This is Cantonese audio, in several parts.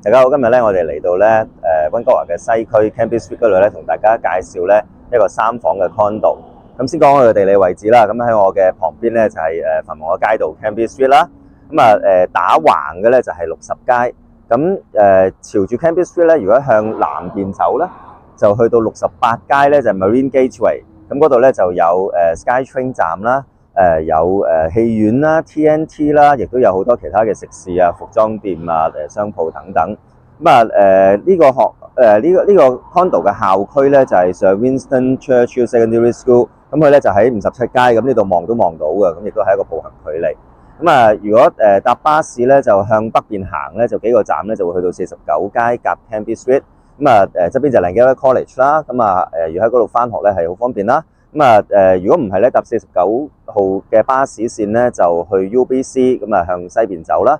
大家好，今日咧我哋嚟到咧溫哥華嘅西區 Cambie Street 嗰度咧，同大家介紹咧一個3房嘅 condo。咁先講我嘅地理位置啦。咁喺我嘅旁邊咧就係繁忙嘅街道 Cambie Street 啦。打橫嘅咧就係60街。咁朝住 Cambie Street 咧，如果向南邊走咧，就去到68街咧就係 Marine Gateway。咁嗰度咧就有SkyTrain 站啦。有戲院啦、TNT 啦，亦都有好多其他嘅食肆啊、服裝店啊、商鋪等等。呢個 condo 嘅校區咧就係 Sir Winston Churchill Secondary School。咁佢咧就喺57街，咁呢度望都望到嘅，咁亦都係一個步行距離。如果搭巴士咧就向北邊行咧，就幾個站咧就會去到49街夾 Cambie Street。側邊就係 Langara College 啦。如果喺嗰度返學咧係好方便啦。如果唔係咧，搭49號嘅巴士線咧，就去 UBC， 向西邊走啦。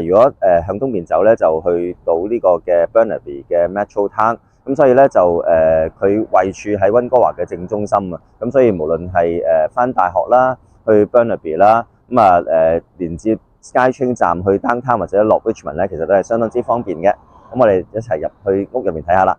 如果向東邊走咧，就去到呢個嘅 Burnaby 嘅 Metro Town。咁所以咧就佢位處喺溫哥華嘅正中心啊。咁所以無論係返大學啦，去 Burnaby 啦，連接 SkyTrain 站去 Downtown 或者落 Richmond 咧，其實都係相當之方便嘅。咁我哋一齊入去屋入面睇下啦。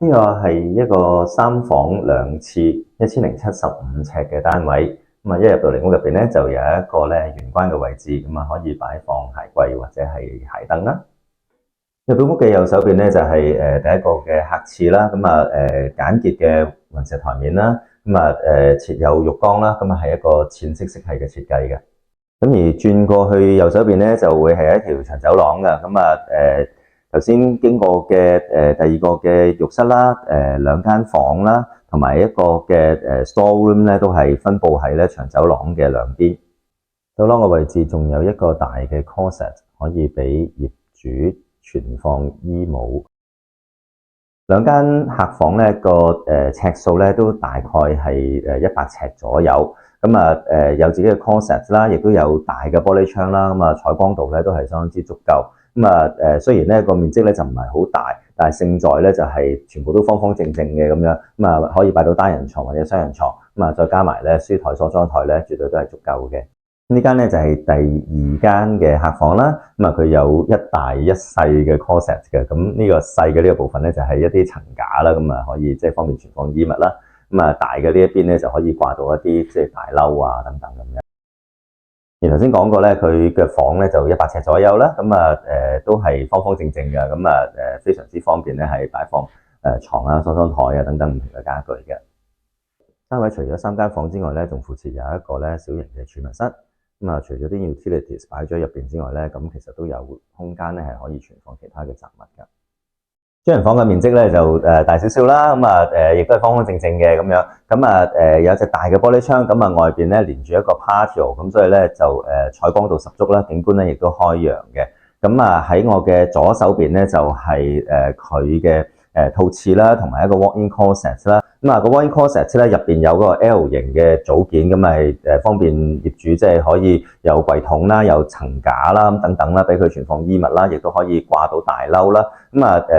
呢個係一個3房2廁1075尺嘅單位。一入到嚟屋入邊咧，就有一個咧玄關嘅位置，可以擺放鞋櫃或者係鞋凳啦。入到屋嘅右手邊咧就係第一個嘅客廁啦。簡潔嘅雲石台面啦。設有浴缸啦。係一個淺色系嘅設計嘅。而轉過去右手邊咧就會係一條長走廊嘅。頭先經過嘅第二個嘅浴室啦，2間房啦，同埋一個嘅storeroom咧，都係分佈喺咧長走廊嘅兩邊。走廊嘅位置仲有一個大嘅 closet， 可以俾業主存放衣帽。2間客房咧個尺數咧都大概係100尺左右。有自己嘅 closet 啦，亦都有大嘅玻璃窗啦。採光度咧都係相當之足夠。雖然咧個面積咧就唔係好大，但係勝在咧就係全部都方方正正嘅咁樣，可以擺到單人床或者雙人床，再加埋咧書台、梳妝台咧，絕對都係足夠嘅。呢間咧就係第2間嘅客房啦，佢有一大一細嘅 closet 嘅，呢個細嘅呢個部分咧就係一啲層架啦，可以即係方便存放衣物啦。大嘅呢一邊咧就可以掛到一啲即係大褸啊等等咁樣。而頭先講過咧，佢嘅房咧就100尺左右啦，都係方方正正嘅，非常之方便咧，係擺放床啊、梳妝台啊等等唔同嘅家具嘅。單位除咗3間房之外咧，仲附設有一個咧小型嘅儲物室。除咗啲 utilities 擺咗喺入邊之外咧，其實都有空間咧係可以存放其他嘅雜物㗎。雙人房嘅面積咧就大少少啦，亦都係方方正正嘅咁樣。有隻大嘅玻璃窗，外邊咧連住一個 patio， 咁所以咧就採光度十足啦，景觀咧亦都開揚嘅。喺我嘅左手邊咧就係佢嘅套廁啦，同埋一個 walk-in closet 啦。個 walk-in closet 咧入邊有嗰個 L 型嘅組件，係方便業主即係可以有櫃桶啦、有層架啦等等啦，俾佢存放衣物啦，亦都可以掛到大褸啦。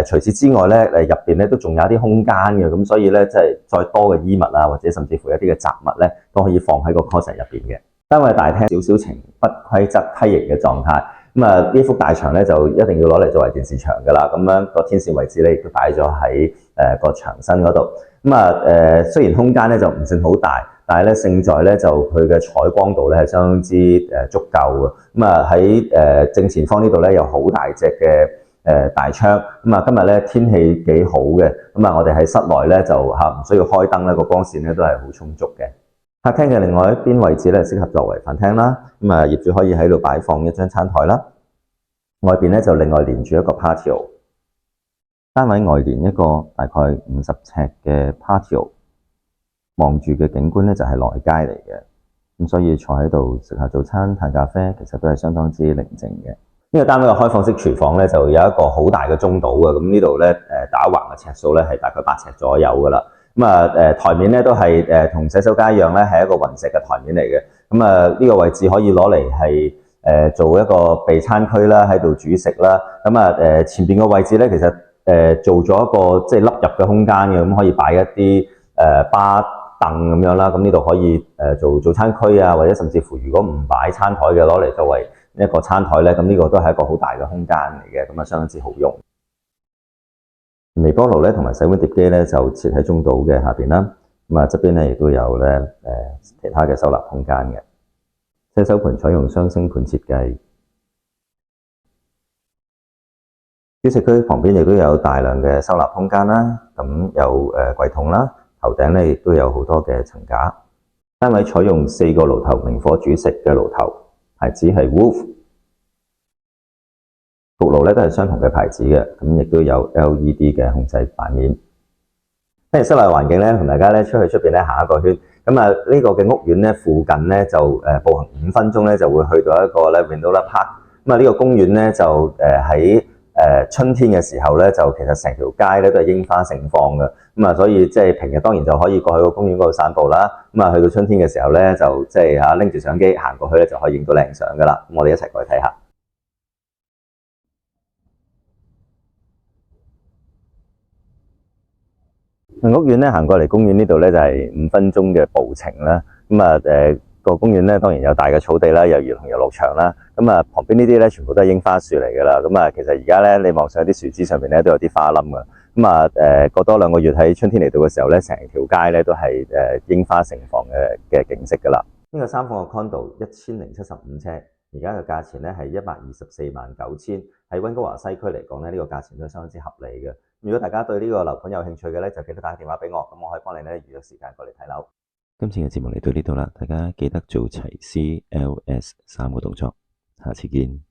除此之外咧，入邊咧都仲有一啲空間嘅，咁所以咧即係再多嘅衣物啊，或者甚至乎一啲嘅雜物咧，都可以放喺個 closet 入邊嘅。單位大廳少少呈不規則梯形嘅狀態。呢幅大牆咧就一定要攞嚟作為電視牆噶啦。個天線位置咧亦都擺咗喺個牆身嗰度。雖然空間咧就唔算好大，但係咧勝在咧就佢嘅採光度咧係相當之足夠嘅。喺正前方呢度咧有好大隻嘅大窗。今日咧天氣幾好嘅，我哋喺室內咧就唔需要開燈啦，個光線咧都係好充足嘅。客廳嘅另外一邊位置咧，適合作為飯廳啦。業主可以喺度擺放一張餐台啦。外邊咧就另外連住一個 patio。單位外連一個大概50尺嘅 patio， 望住嘅景觀咧就係內街嚟嘅。所以坐喺度食下早餐、嘆咖啡，其實都係相當之寧靜嘅。呢個單位嘅開放式廚房咧，就有一個好大嘅中島嘅。呢度咧打橫嘅尺數咧係大概8尺左右噶啦。台面咧都係同洗手間一樣咧，係一個雲石嘅台面嚟嘅。呢個位置可以攞嚟係做一個備餐區啦，喺度煮食啦。前邊個位置咧，其實做咗一個即係凹入嘅空間嘅，咁可以擺一啲吧凳咁樣啦。咁呢度可以做早餐區啊，或者甚至乎如果唔擺餐台嘅，攞嚟作為一個餐台咧，咁呢個都係一個好大嘅空間嚟嘅，咁啊相當之好用。微波爐咧同埋洗碗碟機咧就設喺中島嘅下邊啦。咁啊側邊咧亦都有咧其他嘅收納空間嘅。洗手盆採用雙星盆設計。煮食區旁邊亦都有大量嘅收納空間啦，咁有櫃桶啦，頭頂咧亦都有好多嘅層架。單位採用4個爐頭明火煮食嘅爐頭，牌子係 Wolf。焗爐咧都係相同嘅牌子嘅，咁亦都有 LED 嘅控制版面。跟住室內環境咧，同大家咧出邊咧行一個圈。咁啊呢個嘅屋苑咧附近咧就步行5分鐘咧就會去到一個咧 Vindola Park。咁啊呢個公園咧就喺春天嘅時候咧，就其實成條街咧都係櫻花盛放嘅。咁啊，所以即係平日當然就可以過去個公園嗰度散步啦。咁啊，去到春天嘅時候咧，就即係拎住相機行過去咧，就可以影到靚相噶啦。咁我哋一齊過去睇下。屋苑咧行過嚟公園呢度咧就係5分鐘嘅步程啦。咁啊個公園咧當然有大嘅草地啦，有兒童遊樂場啦。咁啊旁邊呢啲咧全部都係櫻花樹嚟噶啦。咁啊其實而家咧你望上啲樹枝上邊咧都有啲花冧噶。咁啊過多2個月喺春天嚟到嘅時候咧，成條街咧都係櫻花盛放嘅景色噶啦。呢個3房嘅 condo 1075尺，而家嘅價錢咧係1249000。喺溫哥華西區嚟講咧，呢個價錢都相當之合理嘅。如果大家對呢個樓盤有興趣嘅咧，就記得打電話俾我，咁我可以幫你咧預約時間過嚟睇樓。今次嘅節目嚟到呢度啦，大家記得做齊 CLS 3個動作，下次見。